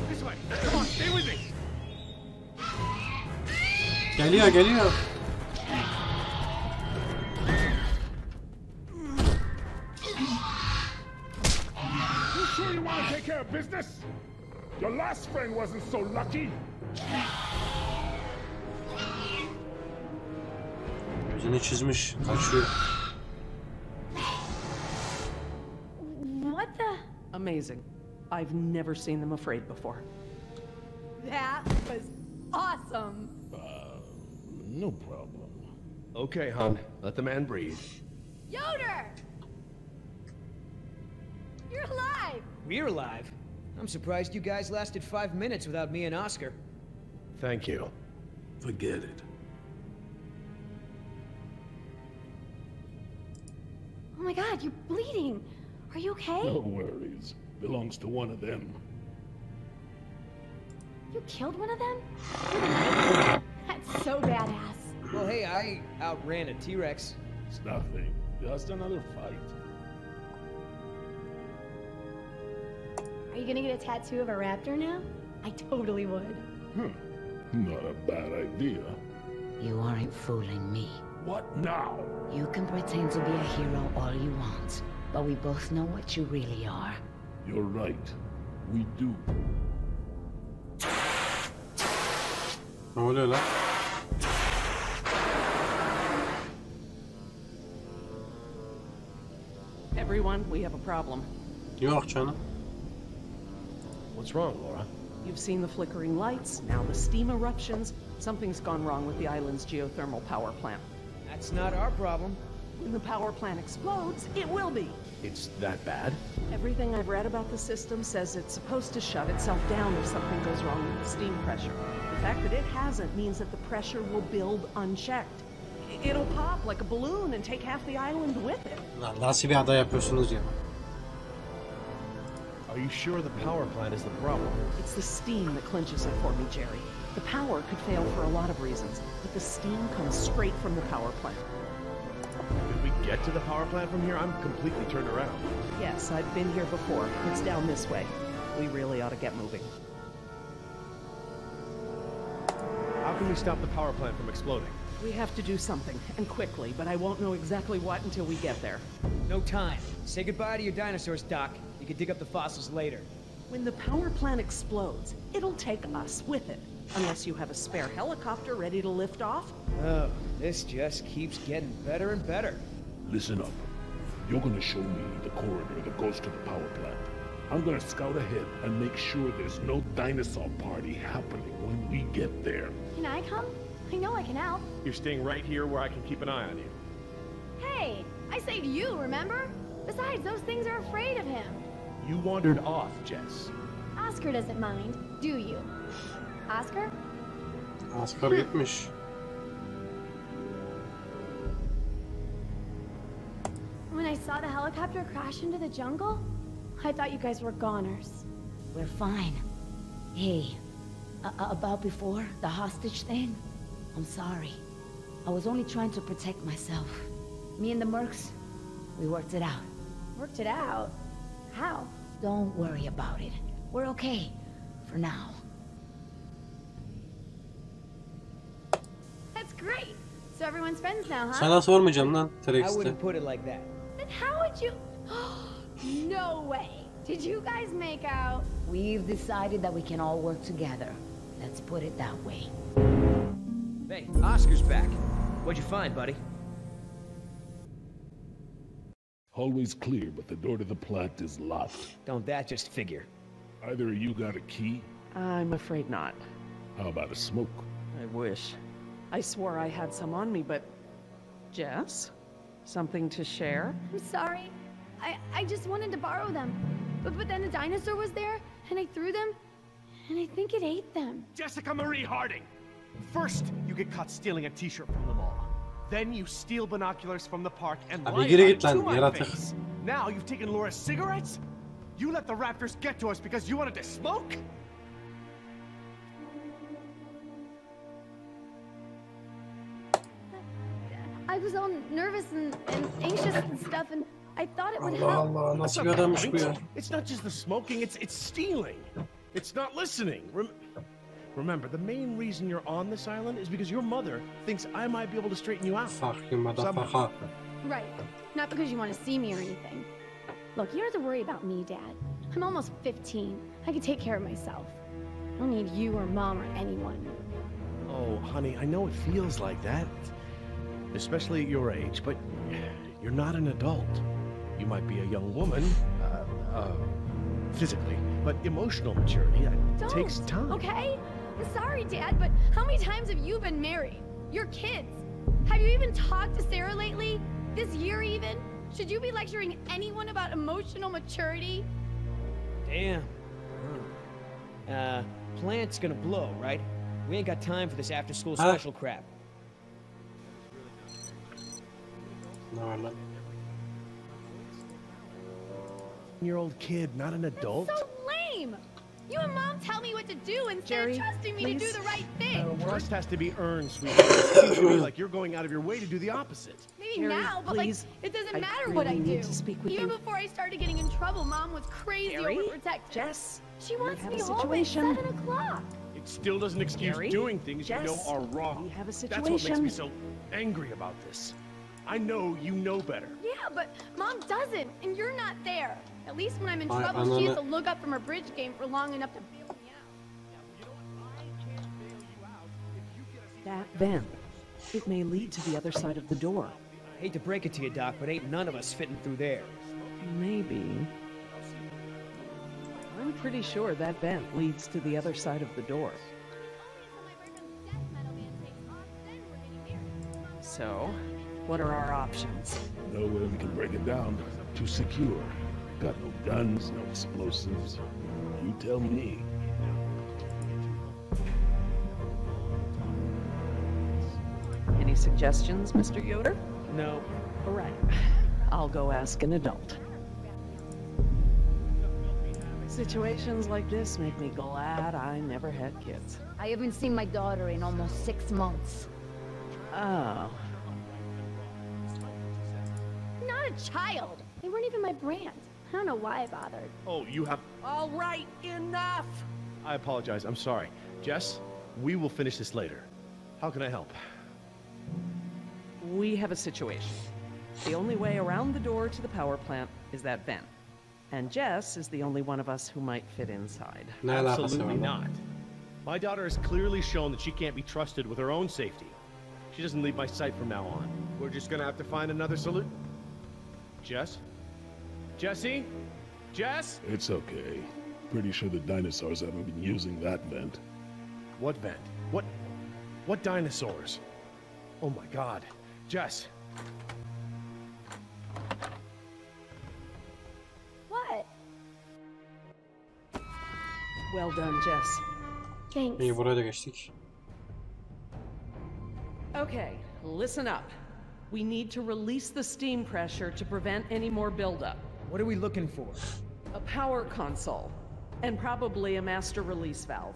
This way! Come on, stay with me! Geliyor geliyor. You sure you want to take care of business? Your last friend wasn't so lucky. Gözünü çizmiş. Kaçıyor. What the? Amazing. I've never seen them afraid before. That was awesome. No problem. Okay, hon. Let the man breathe. Yoder! You're alive! We're alive. I'm surprised you guys lasted 5 minutes without me and Oscar. Thank you. Forget it. Oh my god, you're bleeding. Are you okay? No worries. Belongs to one of them. You killed one of them? That's so badass. Well, hey, I outran a T-Rex. It's nothing. Just another fight. Are you gonna get a tattoo of a raptor now? I totally would. Not a bad idea. You aren't fooling me. What now? You can pretend to be a hero all you want, but we both know what you really are. You're right. We do. Ne oluyor lan? Everyone, we have a problem. Yok canım. What's wrong, Laura? You've seen the flickering lights, now the steam eruptions. Something's gone wrong with the island's geothermal power plant. That's not our problem. When the power plant explodes, it will be. It's that bad? Everything I've read about the system says it's supposed to shut itself down if something goes wrong with the steam pressure. The fact that it hasn't means that the pressure will build unchecked. It'll pop like a balloon and take half the island with it. Lan nasıl bir ada yapıyorsunuz ya? Are you sure the power plant is the problem? It's the steam that clinches it for me, Jerry. The power could fail for a lot of reasons, but the steam comes straight from the power plant. Did we get to the power plant from here? I'm completely turned around. Yes, I've been here before. It's down this way. We really ought to get moving. How can we stop the power plant from exploding? We have to do something, and quickly, but I won't know exactly what until we get there. No time. Say goodbye to your dinosaurs, Doc. You can dig up the fossils later. When the power plant explodes, it'll take us with it. Unless you have a spare helicopter ready to lift off. Oh, this just keeps getting better and better. Listen up. You're gonna show me the corridor that goes to the power plant. I'm gonna scout ahead and make sure there's no dinosaur party happening when we get there. Can I come? I know I can help. You're staying right here where I can keep an eye on you. Hey, I saved you, remember? Besides, those things are afraid of him. You wandered off, Jess. Oscar doesn't mind, do you? Oscar? Oscar gitmiş. When I saw the helicopter crash into the jungle, I thought you guys were goners. We're fine. Hey, about before, the hostage thing? I'm sorry. I was only trying to protect myself. Me and the mercs, we worked it out. Worked it out? How? Don't worry about it. We're okay. For now. That's great. So everyone's friends now, huh? Sana sormayacağım lan I T-Rex'te. wouldn't put it like that. Then how would you... No way. Did you guys make out? We've decided that we can all work together. Let's put it that way. Hey, Oscar's back. What'd you find, buddy? Hallway's clear, but the door to the plant is locked. Don't that just figure? Either of you got a key? I'm afraid not. How about a smoke? I wish. I swore I had some on me, but... Jess? Something to share? I'm sorry. I just wanted to borrow them. But then a dinosaur was there, and I threw them, and I think it ate them. Jessica Marie Harding! First, you get caught stealing a t-shirt from the mall. Then you steal binoculars from the park and Abi lie geri about git lan, to my yaratık. face. Now you've taken Laura's cigarettes? You let the raptors get to us because you wanted to smoke? I was all nervous and anxious and stuff, and I thought it would Allah help. Allah, That's nasıl not bir the adammış bu point. ya? It's not just the smoking, it's stealing. It's not listening. Remember, the main reason you're on this island is because your mother thinks I might be able to straighten you out. Fuck you motherfucker. Right. Not because you want to see me or anything. Look, you don't have to worry about me, Dad. I'm almost 15. I can take care of myself. I don't need you or Mom or anyone. Oh, honey, I know it feels like that. Especially at your age, but you're not an adult. You might be a young woman, physically, but emotional maturity, that takes time. Okay? Sorry, Dad, but how many times have you been married? Your kids. Have you even talked to Sarah lately? This year even? Should you be lecturing anyone about emotional maturity? Damn. Plant's gonna blow, right? We ain't got time for this after-school special crap. Ne var lan? Year-old kid, not an adult? So lame! You and Mom tell me what to do instead Jerry, of trusting me to do the right thing. Trust has to be earned, sweetheart. It seems to me like you're going out of your way to do the opposite. Maybe Jerry, now, but please. like, it doesn't I matter what I really do. need to speak with Even you. before I started getting in trouble, Mom was crazy Jerry? overprotective. Jess, She wants have me a home at situation. 7 o'clock. It still doesn't excuse Jerry? doing things you know Jess, are wrong. we have a That's what makes situation. me so angry about this. I know you know better. Yeah, but Mom doesn't, and you're not there. At least when I'm in I trouble, she has know. to look up from her bridge game for long enough to bail me out. that vent. It may lead to the other side of the door. Hate to break it to you, Doc, but ain't none of us fitting through there. Maybe. I'm pretty sure that vent leads to the other side of the door. So, what are our options? No way we can break it down. Too secure. Got no guns, no explosives. You tell me. Any suggestions, Mr. Yoder? No. All right. I'll go ask an adult. Situations like this make me glad I never had kids. I haven't seen my daughter in almost 6 months. Oh. Not a child. They weren't even my brand. I don't know why I bothered. Oh, you have... All right, enough! I apologize. I'm sorry. Jess, we will finish this later. How can I help? We have a situation. The only way around the door to the power plant is that vent. And Jess is the only one of us who might fit inside. Ne alakası var Absolutely lan? not. My daughter has clearly shown that she can't be trusted with her own safety. She doesn't leave my sight from now on. We're just gonna have to find another solution. Jess? Jessie? Jess? It's okay. Pretty sure the dinosaurs haven't been using that vent. What vent? What dinosaurs? Oh my god. Jess. What? Well done, Jess. Thanks. İyi, buraya da geçtik. Okay, listen up. We need to release the steam pressure to prevent any more buildup. What are we looking for? A power console, and probably a master release valve.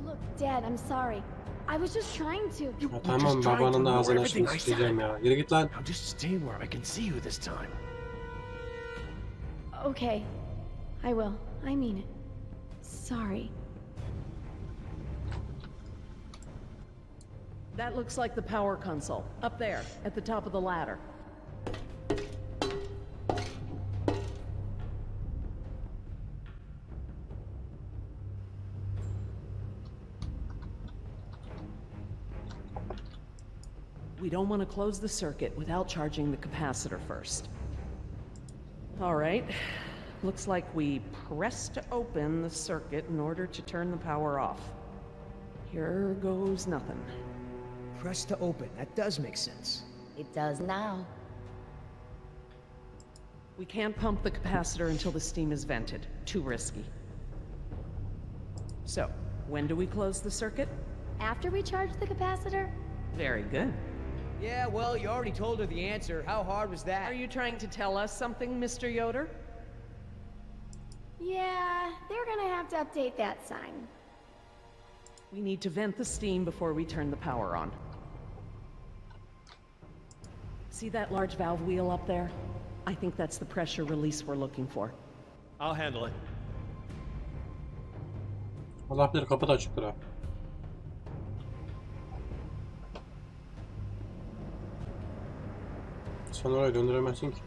Look, Dad, I'm sorry. I was just trying to. Ya tamam, babanın da ağzını açmak isteyeceğim ya. Yürü git lan. Now just stay where I can see you this time. Okay, I will. I mean it. Sorry. That looks like the power console, up there, at the top of the ladder. We don't want to close the circuit without charging the capacitor first. All right. Looks like we press to open the circuit in order to turn the power off. Here goes nothing. Press to open. That does make sense. It does now. We can't pump the capacitor until the steam is vented. Too risky. So, when do we close the circuit? After we charge the capacitor? Very good. Yeah, well, you already told her the answer. How hard was that? Are you trying to tell us something, Mr. Yoder? Yeah, they're gonna have to update that sign. We need to vent the steam before we turn the power on. See that large valve wheel up there? I think that's the pressure release we're looking for. I'll handle it. Allah bilir, kapı da açıktır ha. Sen orayı döndüremezsin ki.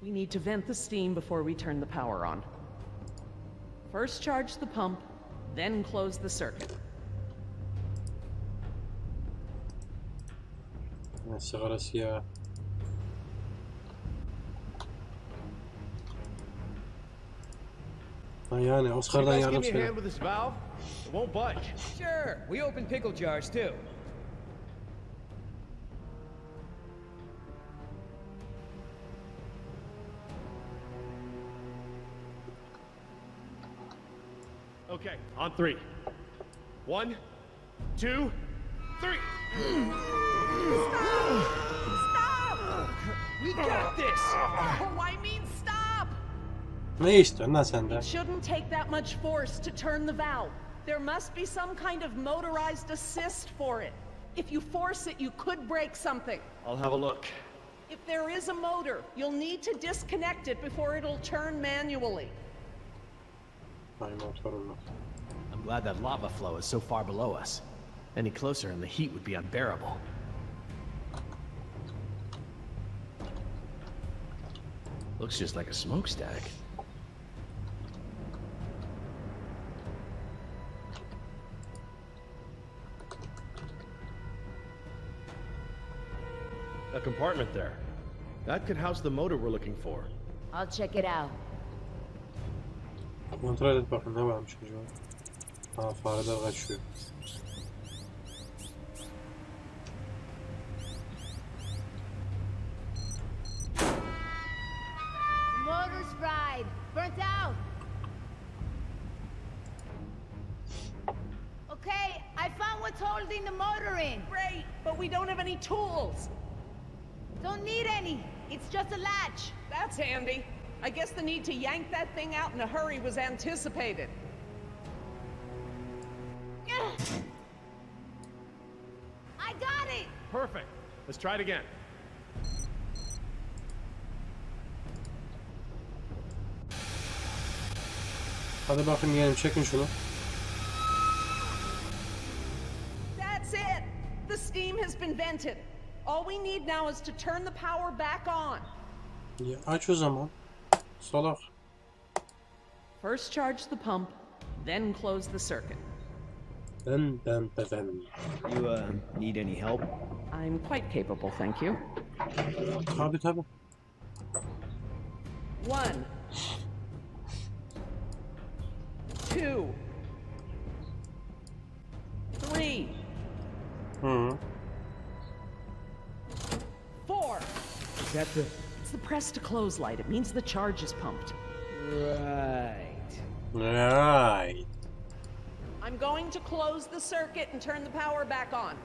We need to vent the steam before we turn the power on. First charge the pump, then close the circuit. Ne sigarası ya? Ha yani You Oscar'dan guys yardım give me a söyle. hand with this valve? It won't budge. Sure, we open pickle jars too. Okay, on 3. 1, 2, 3. Stop! We got this! Oh, I mean stop! Ne istiyorsun lan senden? It shouldn't take that much force to turn the valve. There must be some kind of motorized assist for it. If you force it, you could break something. I'll have a look. If there is a motor, you'll need to disconnect it before it'll turn manually. Ay motorunu. I'm glad that lava flow is so far below us. Any closer and the heat would be unbearable. Looks just like a smokestack. A compartment there. That could house the motor we're looking for. I'll check it out. Kontrol et bakın ne varmış acaba. Ha fareler kaçıyor. Motor's fried. Burnt out. Okay, I found what's holding the motor in. Great, but we don't have any tools. Don't need any. It's just a latch. That's handy. I guess the need to yank that thing out in a hurry was anticipated. I got it. Perfect. Let's try it again. Hadi bakın yiyelim çekin şunu. That's it. The steam has been vented. All we need now is to turn the power back on. Ya aç o zaman. Salak. First charge the pump, then close the circuit. Ben. You, need any help? I'm quite capable, thank you. Tabi tabi. 1, 2, 3, Hı. 4. Is that the... It's the press to close light. It means the charge is pumped. Right. Right. I'm going to close the circuit and turn the power back on.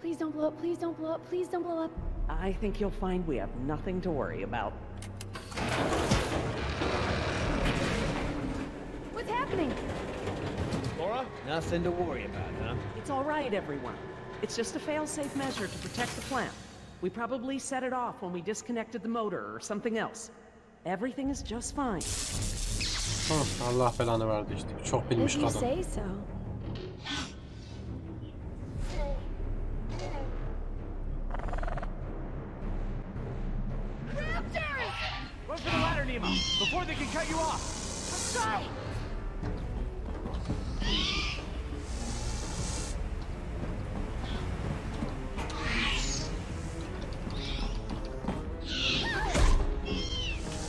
Please don't blow up, please don't blow up, please don't blow up. I think you'll find we have nothing to worry about. What's happening? Laura? Nothing to worry about, huh? It's all right, everyone. It's just a fail-safe measure to protect the plant. We probably set it off when we disconnected the motor or something else. Everything is just fine. Hı, Allah belanı verdi işte. Çok bilmiş If you kadın. say so. Run for the ladder, Nemo, before they can cut you off. Let's try.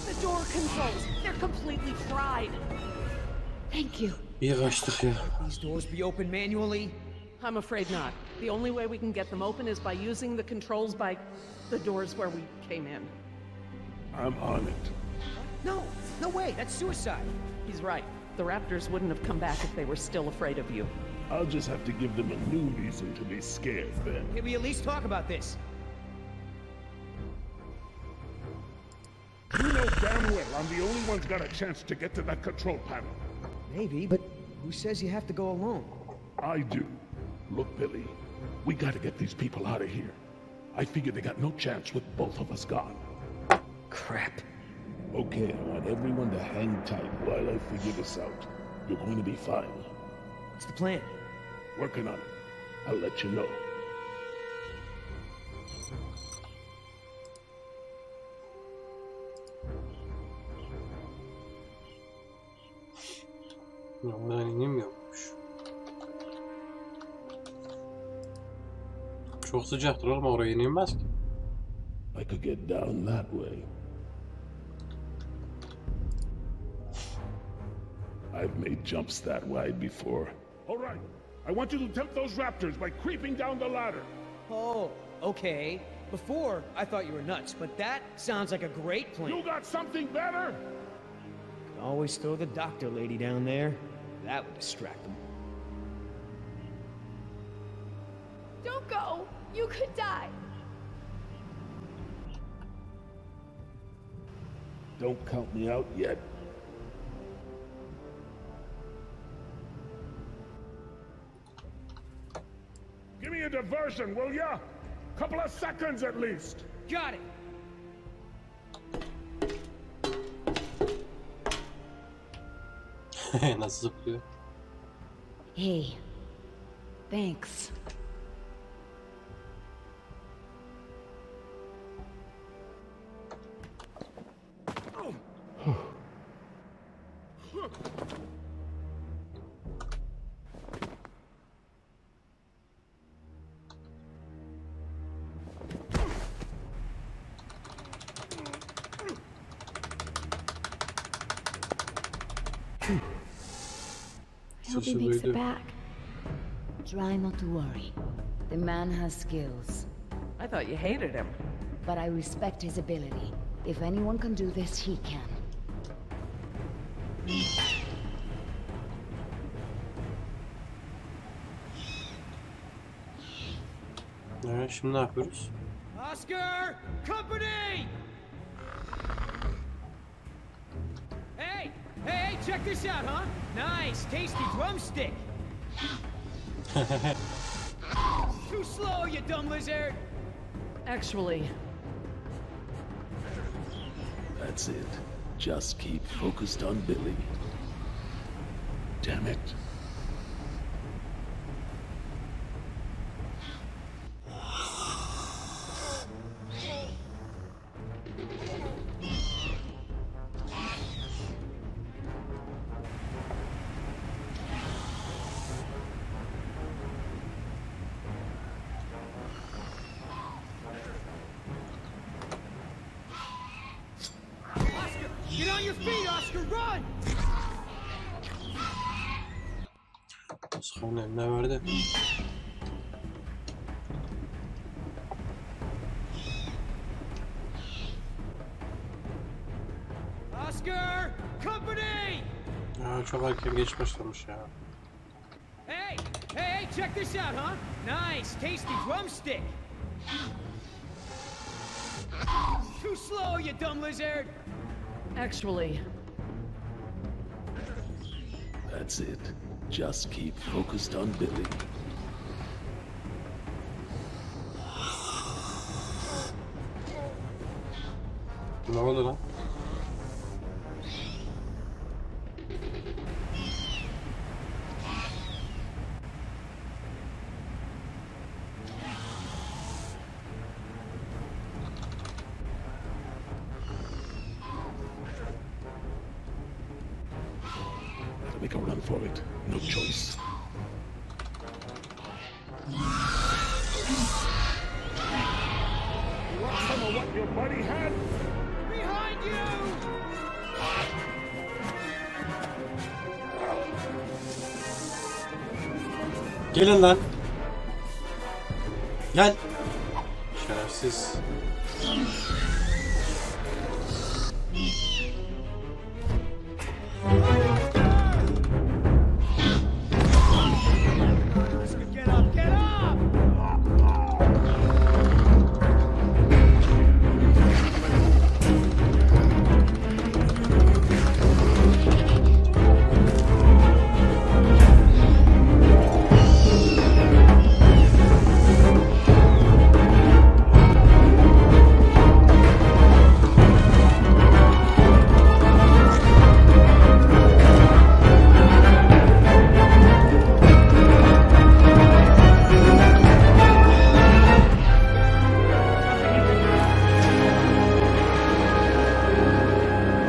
The door controls, they're completely fried. Thank you. İyi kaçtık ya. These doors be open manually? I'm afraid not. The only way we can get them open is by using the controls by the doors where we came in. I'm on it. No, no way, that's suicide. He's right. The raptors wouldn't have come back if they were still afraid of you. I'll just have to give them a new reason to be scared then. Can we at least talk about this? You know damn well I'm the only one's got a chance to get to that control panel. Maybe, but who says you have to go alone? I do. Look, Billy, we gotta get these people out of here. I figure they got no chance with both of us gone. Crap. Okay, I want everyone to hang tight while I figure this out. You're going to be fine. What's the plan? Working on it. I'll let you know. Ya buradan inemiyormuş. Çok sıcaktır oğlum, oraya inilmez ki. I could get down that way. I've made jumps that wide before. All right. I want you to tempt those raptors by creeping down the ladder. Oh, okay. Before, I thought you were nuts, but that sounds like a great plan. You got something better? Always throw the doctor lady down there. That would distract them. Don't go. You could die. Don't count me out yet. Give me a diversion, will ya? Couple of seconds at least. Got it. Nasıl zıplıyor? Hey, thanks. I hope he makes it back. Try not to worry. The man has skills. I thought you hated him. But I respect his ability. If anyone can do this, he can. Evet, şimdi ne yapıyoruz? Oscar! Company! Hey! Hey, check this out, huh? Nice, tasty drumstick! Too slow, you dumb lizard! Actually, That's it. Just keep focused on Billy. Damn it. Get on your feet, Oscar, run! Oscar'ın eline verdi. Oscar! Company! Ya çok erken geç başlamış ya. Hey! Hey, check this out, huh? Nice, tasty drumstick! Too slow, you dumb lizard! actually, That's it. Just keep focused on Billy. Ne oldu lan? Make a run for it. No choice. You want some of what your buddy had? Behind you! Gelin lan. Gel. Şerefsiz. Get up, get up!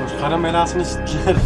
Oscar'ın belasını siktiler.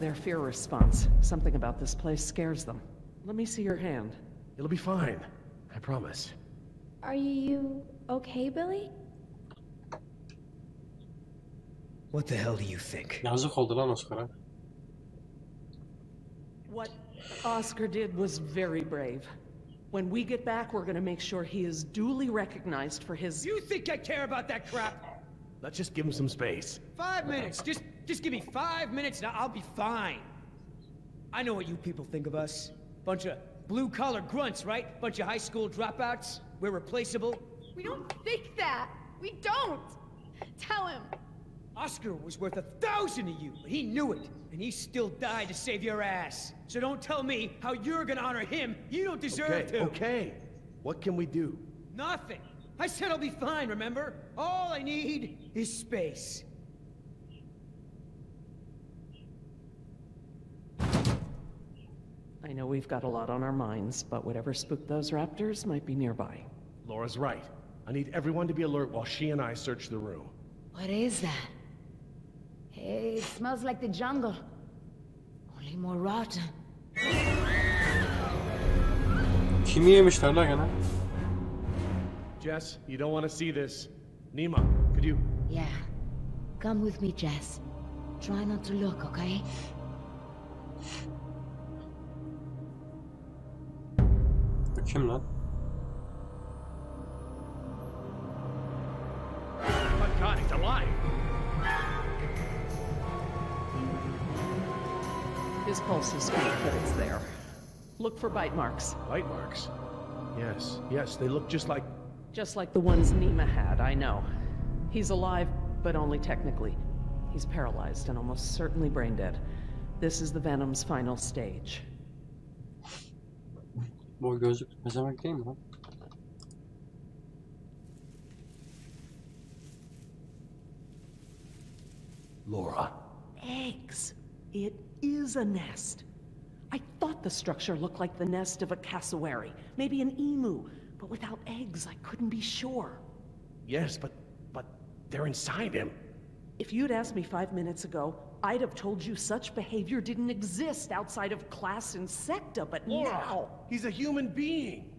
their fear response. Something about this place scares them. Let me see your hand. It'll be fine. I promise. Are you okay, Billy? What the hell do you think? Yazık oldu lan Oscar'a. What Oscar did was very brave. When we get back, we're gonna make sure he is duly recognized for his... You think I care about that crap? Let's just give him some space. 5 minutes. Just give me 5 minutes and I'll be fine. I know what you people think of us. Bunch of blue-collar grunts, right? Bunch of high school dropouts. We're replaceable. We don't think that. We don't. Tell him. Oscar was worth 1,000 of you, but he knew it. And he still died to save your ass. So don't tell me how you're gonna honor him. You don't deserve to. Okay. What can we do? Nothing. I said I'll be fine, remember? All I need is space. I know we've got a lot on our minds, but whatever spooked those raptors might be nearby. Laura's right. I need everyone to be alert while she and I search the room. What is that? Hey, it smells like the jungle. Only more rotten. Kimi yemişler la gene? Jess, you don't want to see this. Nima, could you... Yeah. Come with me, Jess. Try not to look, okay? Bu kim lan? Oh my God, he's alive! His pulse is weak, but it's there. Look for bite marks. Bite marks? Yes, they look just like... Just like the ones Nima had, I know. He's alive, but only technically. He's paralyzed and almost certainly brain dead. This is the Venom's final stage. Bu gözlük pezevenk değil mi lan? Laura. Eggs. It is a nest. I thought the structure looked like the nest of a cassowary, maybe an emu, but without eggs, I couldn't be sure. Yes, but they're inside him. If you'd asked me 5 minutes ago, I'd have told you such behavior didn't exist outside of class Insecta, but Laura, now... he's a human being.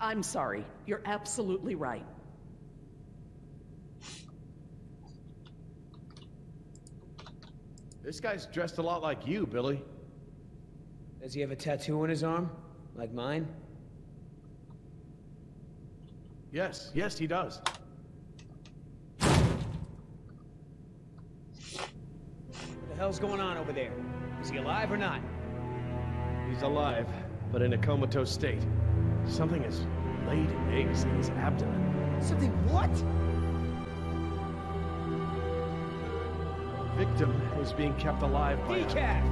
I'm sorry. You're absolutely right. This guy's dressed a lot like you, Billy. Does he have a tattoo on his arm? Like mine? Yes, he does. What the hell's going on over there? Is he alive or not? He's alive, but in a comatose state. Something has laid eggs in his abdomen. Something what? Victim is being kept alive by... Decaf!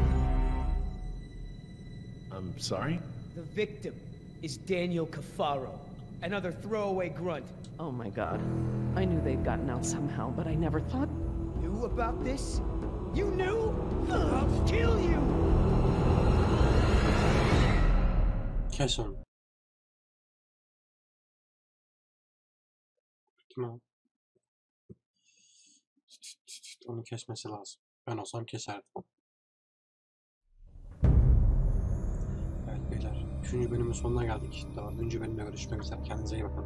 I'm sorry? The victim is Daniel Cafaro, another throwaway grunt. Oh my God. I knew they'd gotten out somehow, but I never thought... Knew about this? You knew? I'll kill you! Kes onu. Kim o? Onu kesmesi lazım. Ben olsam keserdim. Evet beyler. 3. bölümün sonuna geldik. 4. bölümde görüşmek üzere. Kendinize iyi bakın.